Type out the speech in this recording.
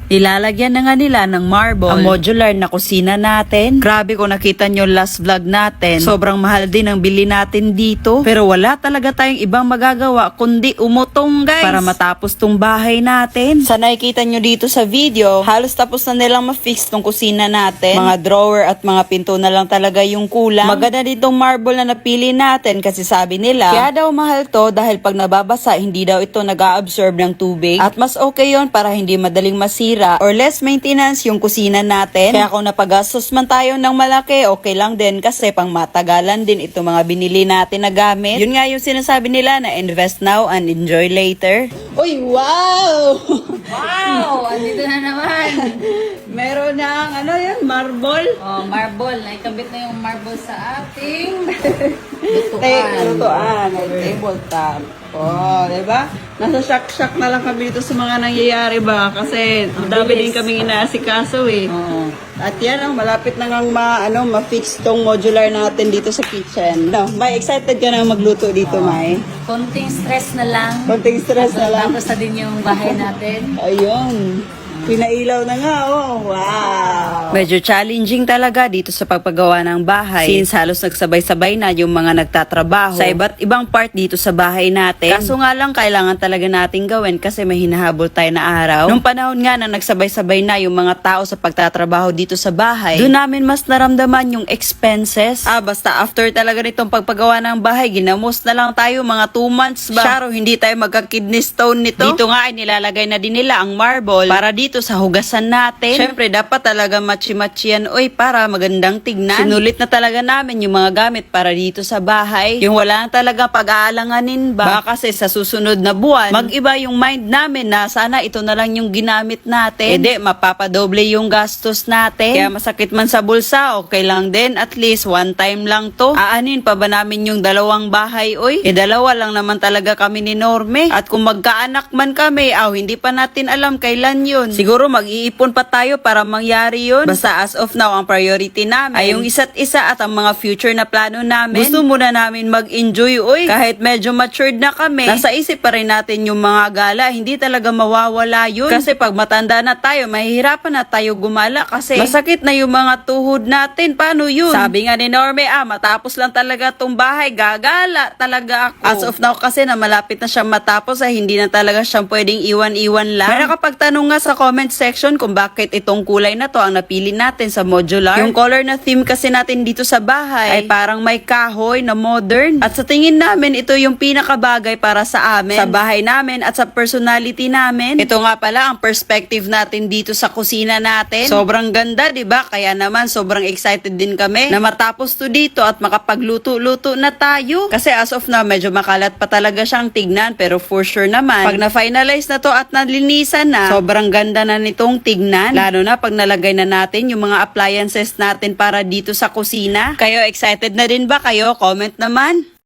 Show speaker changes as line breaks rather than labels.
Ilalagyan na nga nila ng marble ang modular na kusina natin. Grabe kung nakita nyo last vlog natin, sobrang mahal din ang bili natin dito. Pero wala talaga tayong ibang magagawa kundi umutong guys para matapos tong bahay natin. Sa nakikita nyo dito sa video, halos tapos na nilang ma-fix tong kusina natin. Mga drawer at mga pinto na lang talaga yung kulang. Maganda ditong marble na napili natin kasi sabi nila, kaya daw mahal to dahil pag nababasa, hindi daw ito nag-a-absorb ng tubig. At mas okay yon para hindi madaling masira or less maintenance yung kusina natin. Kaya kung napagastos man tayo ng malaki, okay lang din kasi pang matagalan din ito mga binili natin na gamit. Yun nga yung sinasabi nila na invest now and enjoy later. Uy, wow!
Wow! Andito na naman.
Meron ng ano yan, marble.
Oh, marble. Naikabit na yung marble sa ating
Lutuan. Tabletop. Oh, diba? Nasa shock na lang kami dito sa mga nangyayari ba? Kasi dami din kaming inaasikaso eh.
Oo.
At yan, malapit na ngang ma-fix tong modular natin dito sa kitchen. No, May, excited ka na magluto dito, May?
Konting stress na lang.
Konting stress na lang.
Tapos na din yung bahay natin.
Ayun. Pinailaw na nga, oh. Wow! Medyo challenging talaga dito sa pagpagawa ng bahay. Since halos nagsabay-sabay na yung mga nagtatrabaho sa iba't ibang part dito sa bahay natin. Kaso nga lang, kailangan talaga natin gawin kasi may hinahabol tayo na araw. Nung panahon nga na nagsabay-sabay na yung mga tao sa pagtatrabaho dito sa bahay, doon namin mas naramdaman yung expenses. Basta after talaga nitong pagpagawa ng bahay, ginamos na lang tayo mga 2 months ba? Charo, hindi tayo magka-kidney stone nito. Dito nga ay nilalagay na din nila ang marble para dito sa hugasan natin. Syempre, dapat talaga matchi-matchi yan, oy, para magandang tignan. Sinulit na talaga namin yung mga gamit para dito sa bahay. Yung wala na talaga pag-aalanganin ba? Baka kasi sa susunod na buwan, mag-iba yung mind namin na sana ito na lang yung ginamit natin. Mapapadoble yung gastos natin. Kaya masakit man sa bulsa, okay lang din. At least one time lang to. Aanin pa ba namin yung 2 bahay, oy? 2 lang naman talaga kami ni Norme. At kung magkaanak man kami, hindi pa natin alam kailan yun. Siguro mag-iipon pa tayo para mangyari yun. Basta as of now, ang priority namin ay yung isa't isa at ang mga future na plano namin. Gusto muna namin mag-enjoy, oy. Kahit medyo matured na kami, nasa isip pa rin natin yung mga gala. Hindi talaga mawawala yun. Kasi pag matanda na tayo, mahihirapan na tayo gumala kasi masakit na yung mga tuhod natin. Paano yun? Sabi nga ni Norme, matapos lang talaga tong bahay, gagala talaga ako. As of now kasi na malapit na siyang matapos ay hindi na talaga siyang pwedeng iwan-iwan lang. May nakapagtanong nga sa comment section kung bakit itong kulay na to ang napili natin sa modular. Yung color na theme kasi natin dito sa bahay ay parang may kahoy na modern. At sa tingin namin, ito yung pinakabagay para sa amin, sa bahay namin at sa personality namin. Ito nga pala ang perspective natin dito sa kusina natin. Sobrang ganda, di ba? Kaya naman sobrang excited din kami na matapos to dito at makapagluto-luto na tayo. Kasi as of now, medyo makalat pa talaga siyang tignan, pero for sure naman, pag na-finalize na to at nalinisan na, sobrang ganda na nitong tignan. Lalo na pag nalagay na natin yung mga appliances natin para dito sa kusina. Kayo, excited na din ba kayo? Comment naman.